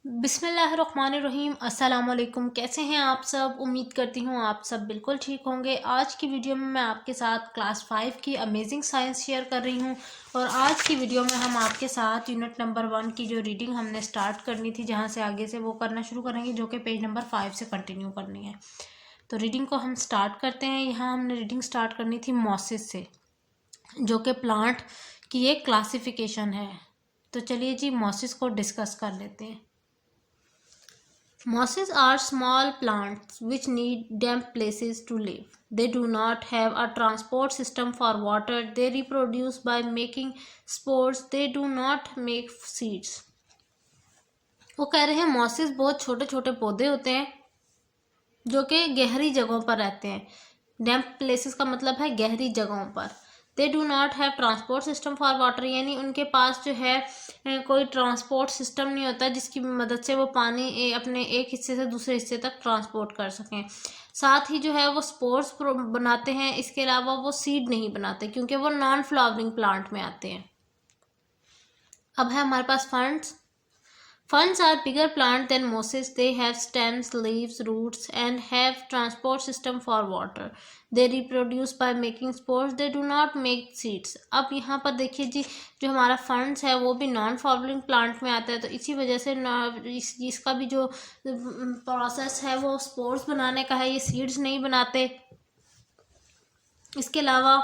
बिस्मिल्लाहिर्रहमानिर्रहीम। अस्सलाम वालेकुम। कैसे हैं आप सब? उम्मीद करती हूँ आप सब बिल्कुल ठीक होंगे। आज की वीडियो में मैं आपके साथ क्लास 5 की अमेजिंग साइंस शेयर कर रही हूँ और आज की वीडियो में हम आपके साथ यूनिट नंबर 1 की जो रीडिंग हमने स्टार्ट करनी थी, जहाँ से आगे से वो करना शुरू करेंगे, जो कि पेज नंबर 5 से कंटिन्यू करनी है। तो रीडिंग को हम स्टार्ट करते हैं। यहाँ हमने रीडिंग स्टार्ट करनी थी मॉसिस से, जो कि प्लांट की एक क्लासिफिकेशन है। तो चलिए जी मॉसिस को डिस्कस कर लेते हैं। Mosses are small plants which need damp places to live. They do not have a transport system for water. They reproduce by making spores. They do not make seeds. वो कह रहे हैं mosses बहुत छोटे छोटे पौधे होते हैं जो कि गहरी जगहों पर रहते हैं। डैम्प प्लेसेस का मतलब है गहरी जगहों पर। They do not have transport system for water, यानी उनके पास जो है कोई ट्रांसपोर्ट सिस्टम नहीं होता जिसकी मदद से वो पानी अपने एक हिस्से से दूसरे हिस्से तक ट्रांसपोर्ट कर सकें। साथ ही जो है वो स्पोर्स बनाते हैं। इसके अलावा वो सीड नहीं बनाते क्योंकि वो नॉन फ्लावरिंग प्लांट में आते हैं। अब है हमारे पास funds. Ferns are bigger plant than mosses. They have stems, leaves, roots, and have transport system for water. They reproduce by making spores. They do not make seeds. अब यहाँ पर देखिए जी, जो हमारा फंड्स है वो भी नॉन फ्लावरिंग प्लांट में आता है, तो इसी वजह से इसका भी जो प्रोसेस है वो स्पोर्स बनाने का है। ये सीड्स नहीं बनाते। इसके अलावा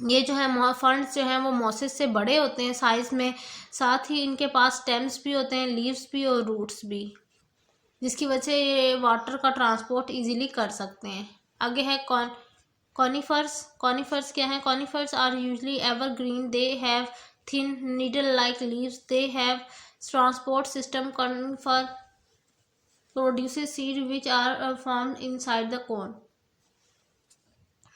ये जो है फंड्स जो हैं वो मॉसेस से बड़े होते हैं साइज में। साथ ही इनके पास स्टेम्स भी होते हैं, लीव्स भी और रूट्स भी, जिसकी वजह से ये वाटर का ट्रांसपोर्ट इजीली कर सकते हैं। आगे है कॉनिफर्स। कॉनिफर्स क्या है? Conifers are usually evergreen. They have thin needle like leaves. They have transport system. Conifer produces seed which are formed inside the cone.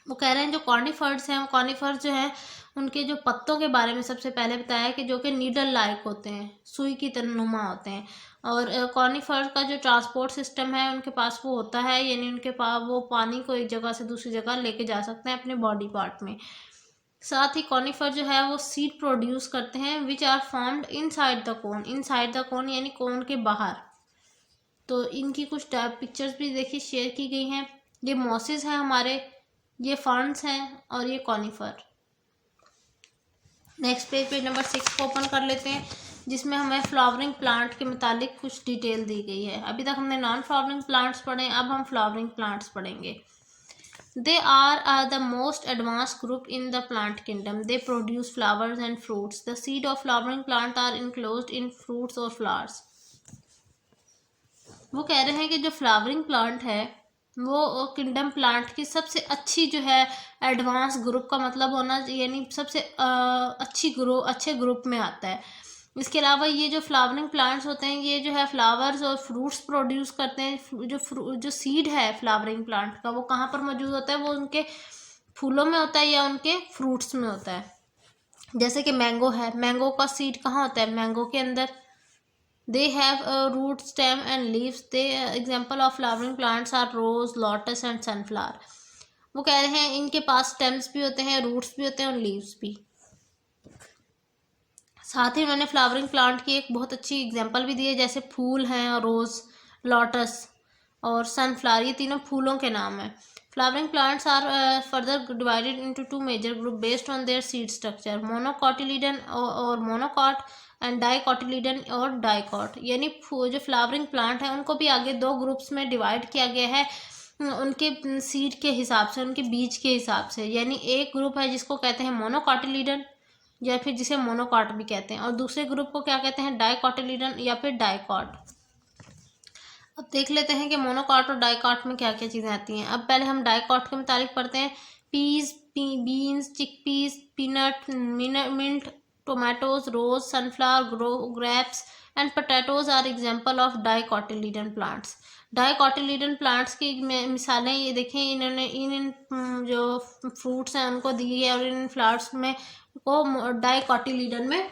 वो कह रहे हैं जो कॉर्निफर्स हैं, कॉर्निफर्स जो हैं उनके जो पत्तों के बारे में सबसे पहले बताया है कि जो कि नीडल लाइक होते हैं, सुई की तरह नुमा होते हैं। और कॉर्निफर्स का जो ट्रांसपोर्ट सिस्टम है उनके पास वो होता है, यानी उनके पास वो पानी को एक जगह से दूसरी जगह लेके जा सकते हैं अपने बॉडी पार्ट में। साथ ही कॉर्निफर जो है वो सीड प्रोड्यूस करते हैं which are formed inside the cone. Inside the cone यानी कोन के बाहर। तो इनकी कुछ पिक्चर्स भी देखिए शेयर की गई हैं। ये मॉसेस हैं हमारे, ये फर्न्स हैं और ये कॉनिफर। नेक्स्ट पेज नंबर 6 को ओपन कर लेते हैं, जिसमें हमें फ्लावरिंग प्लांट के मुतालिक कुछ डिटेल दी गई है। अभी तक हमने नॉन फ्लावरिंग प्लांट्स पढ़े, अब हम फ्लावरिंग प्लांट्स पढ़ेंगे। They are the most advance group in the plant kingdom. They produce flowers and fruits. The seed of flowering plant are enclosed in fruits और फ्लावर्स। वो कह रहे हैं कि जो फ्लावरिंग प्लांट है वो किंगडम प्लांट की सबसे अच्छी जो है एडवांस ग्रुप का मतलब होना, यानी सबसे अच्छे ग्रुप में आता है। इसके अलावा ये जो फ्लावरिंग प्लांट्स होते हैं ये जो है फ्लावर्स और फ्रूट्स प्रोड्यूस करते हैं। जो सीड है फ्लावरिंग प्लांट का वो कहाँ पर मौजूद होता है? वो उनके फूलों में होता है या उनके फ्रूट्स में होता है। जैसे कि मैंगो है, मैंगो का सीड कहाँ होता है? मैंगो के अंदर। They have a root, stem and leaves. The example of flowering plants are rose, lotus and sunflower. वो कह रहे हैं इनके पास स्टेम्स भी होते हैं, रूट्स भी होते हैं और लीव्स भी। साथ ही उन्होंने फ्लावरिंग प्लांट की एक बहुत अच्छी एग्जांपल भी दी है, जैसे फूल हैं और रोज, लोटस और सनफ्लावर, ये तीनों फूलों के नाम हैं। Flowering plants are further divided into 2 major group based on their seed structure, monocotyledon और मोनोकॉट एंड डाइकॉटिलीडन और डाइकॉट। यानी जो फ्लावरिंग प्लांट है उनको भी आगे 2 ग्रुप्स में डिवाइड किया गया है उनके सीड के हिसाब से, उनके बीज के हिसाब से। यानी एक ग्रुप है जिसको कहते हैं मोनोकॉटिलीडन या फिर जिसे मोनोकॉट भी कहते हैं, और दूसरे ग्रुप को क्या कहते हैं? डाइकॉटिलीडन या फिर डाइकॉट। अब देख लेते हैं कि मोनोकॉट और डाइकॉट में क्या क्या चीज़ें आती हैं। अब पहले हम डाइकॉट के मुताबिक पढ़ते हैं। Peas, beans, chickpeas, peanut, mint, tomatoes, rose, sunflower, grapes and potatoes are example of dicotyledon plants. Dicotyledon plants की मिसालें ये देखें, इन्होंने इन जो फ्रूट्स हैं उनको दी है और इन फ्लावर्स में को डाइकॉटिलीडन में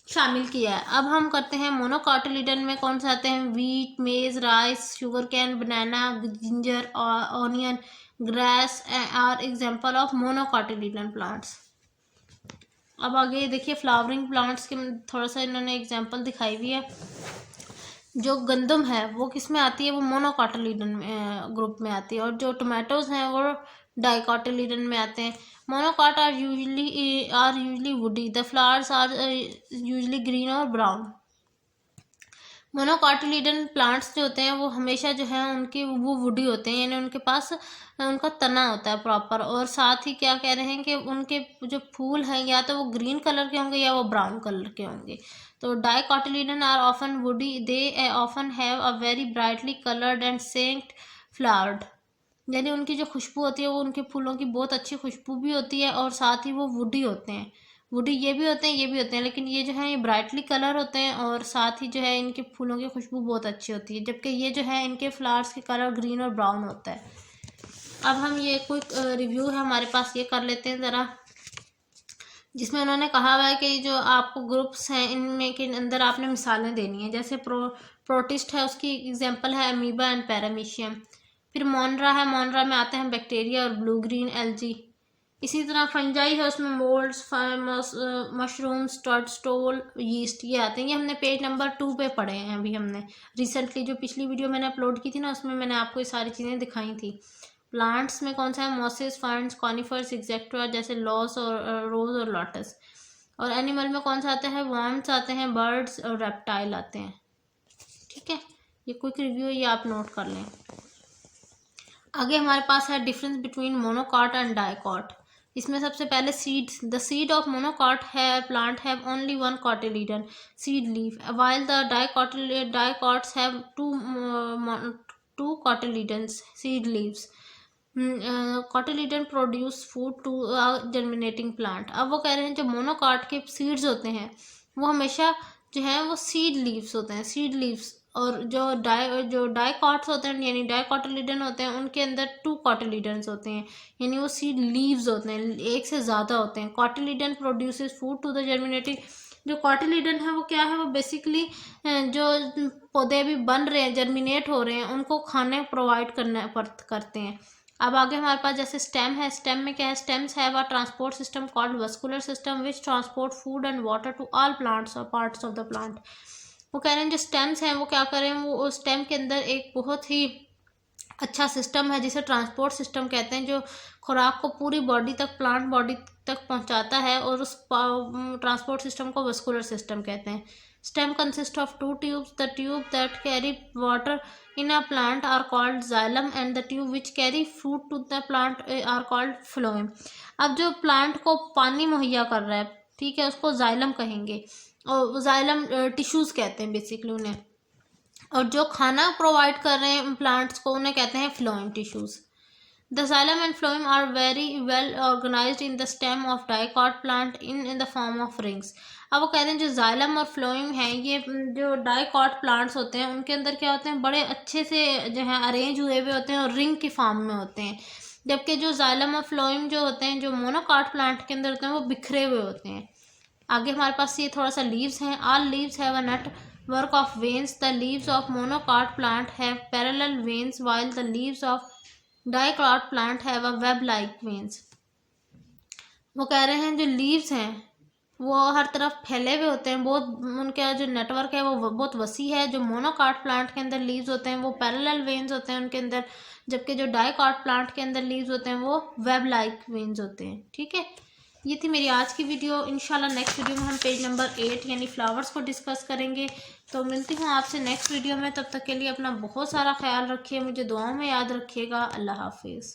शामिल किया है। अब हम करते हैं मोनोकॉटिलीडन में कौन से आते हैं? Wheat, maize, rice, sugar cane, banana, ginger, onion, grass are example of monocotyledon plants. अब आगे देखिए फ्लावरिंग प्लांट्स के थोड़ा सा इन्होंने एग्जांपल दिखाई हुई है। जो गंदम है वो किस में आती है, वो मोनोकोटिलीडन में ग्रुप में आती है, और जो टोमेटोज हैं वो डाइकोटिलीडन में आते हैं। Monocot are usually woody, the flowers are usually green और ब्राउन। मोनोकोटिलीडन प्लांट्स जो होते हैं वो हमेशा जो है उनके वो वुडी होते हैं, यानी उनके पास उनका तना होता है प्रॉपर, और साथ ही क्या कह रहे हैं कि उनके जो फूल हैं या तो वो ग्रीन कलर के होंगे या वो ब्राउन कलर के होंगे। तो dicotyledon are often woody, they often have a very brightly coloured and scent flowered, यानी उनकी जो खुशबू होती है वो उनके फूलों की बहुत अच्छी खुशबू भी होती है, और साथ ही वो वुडी होते हैं। वुडी ये भी होते हैं, ये भी होते हैं, लेकिन ये जो है ये ब्राइटली कलर होते हैं, और साथ ही जो है इनके फूलों की खुशबू बहुत अच्छी होती है, जबकि ये जो है इनके फ्लावर्स के कलर ग्रीन और ब्राउन होता है। अब हम ये क्विक रिव्यू है हमारे पास, ये कर लेते हैं ज़रा, जिसमें उन्होंने कहा हुआ है कि जो आपको ग्रुप्स हैं इनमें के अंदर आपने मिसालें देनी है। जैसे प्रोटिस्ट है, उसकी एग्जांपल है अमीबा एंड पैरामीशियम। फिर मोनरा है, मोनरा में आते हैं बैक्टीरिया और ब्लू ग्रीन एल्जी। इसी तरह फंजाई है, उसमें मोल्ड्स, मशरूम्स, टर्टस्टोल, यीस्ट, ये आते हैं। ये हमने पेज नंबर 2 पे पढ़े हैं अभी हमने रिसेंटली, जो पिछली वीडियो मैंने अपलोड की थी ना उसमें मैंने आपको ये सारी चीज़ें दिखाई थी। प्लांट्स में कौन सा है, मॉसेस, फर्न्स, कॉनिफर्स, एक्सेट्रा, जैसे लॉस और रोज और लोटस। और एनिमल में कौन सा आता है, वर्म्स आते हैं, बर्ड्स और रेप्टाइल आते हैं। ठीक है, ये क्विक रिव्यू ये आप नोट कर लें। आगे हमारे पास है difference between monocot and dicot. इसमें सबसे पहले seeds, the seed of monocot है plant have only one cotyledon seed leaf, while the dicots have two cotyledons seed leaves. Cotyledon produce food to germinating plant. अब वो कह रहे हैं जो मोनोकॉट के सीड्स होते हैं वो हमेशा जो है वो सीड लीव्स होते हैं, सीड लीव्स। और जो डाइकॉट्स होते हैं यानी डाइकोटिलीडन होते हैं उनके अंदर 2 कॉटिलीडन्स होते हैं, यानी वो सीड लीव्स होते हैं, एक से ज़्यादा होते हैं। Cotyledon produces food to the germinating. जो कॉटिलीडन है वो क्या है, वो बेसिकली जो पौधे अभी बन रहे हैं, जर्मिनेट हो रहे हैं, उनको खाने प्रोवाइड करते हैं। अब आगे हमारे पास जैसे स्टेम है, स्टेम में क्या है, stems have a transport system called vascular system which transport food and water to all plants और पार्ट्स ऑफ द प्लांट। वो कह रहे हैं जो स्टेम्स हैं वो क्या कर रहे हैं, वो स्टेम के अंदर एक बहुत ही अच्छा सिस्टम है जिसे ट्रांसपोर्ट सिस्टम कहते हैं, जो खुराक को पूरी बॉडी तक, प्लांट बॉडी तक पहुंचाता है, और उस ट्रांसपोर्ट सिस्टम को वस्कुलर सिस्टम कहते हैं। Stem consist of 2 tubes, the tube that carry water in a plant are called xylem and the tube which carry fruit to the plant are called phloem. अब जो plant को पानी मुहैया कर रहा है, ठीक है, उसको जाइलम कहेंगे, और जाइलम टिश्यूज़ कहते हैं बेसिकली उन्हें, और जो खाना प्रोवाइड कर रहे हैं प्लांट्स को उन्हें कहते हैं phloem tissues. The xylem and phloem are very well organised in the stem of dicot plant in the form of rings. अब वो कहते हैं जो जाइलम और फ्लोएम है, ये जो डाइकॉट प्लांट्स होते हैं उनके अंदर क्या होते हैं, बड़े अच्छे से जो है अरेंज हुए हुए होते हैं और रिंग की फॉर्म में होते हैं, जबकि जो जाइलम और फ्लोएम जो होते हैं, जो मोनोकॉट प्लांट के अंदर होते हैं, वो बिखरे हुए होते हैं। आगे हमारे पास ये थोड़ा सा लीव्स हैं। All leaves have a net work of veins, the leaves of monocot plant have parallel veins while the leaves of dicot plant have a web like veins. वो कह रहे हैं जो लीव्स हैं वो हर तरफ फैले हुए होते हैं, बहुत उनका जो नेटवर्क है वो बहुत वसी है। जो मोनोकॉट प्लांट के अंदर लीव्स होते हैं वो पैरेलल वेन्स होते हैं उनके अंदर, जबकि जो डाइकॉट प्लांट के अंदर लीव्स होते हैं वो वेब लाइक वेन्स होते हैं। ठीक है, ये थी मेरी आज की वीडियो। इंशाल्लाह नेक्स्ट वीडियो में हम पेज नंबर 8 यानी फ्लावर्स को डिस्कस करेंगे। तो मिलती हूँ आपसे नेक्स्ट वीडियो में, तब तक के लिए अपना बहुत सारा ख्याल रखिए, मुझे दुआओं में याद रखिएगा। अल्लाह हाफिज़।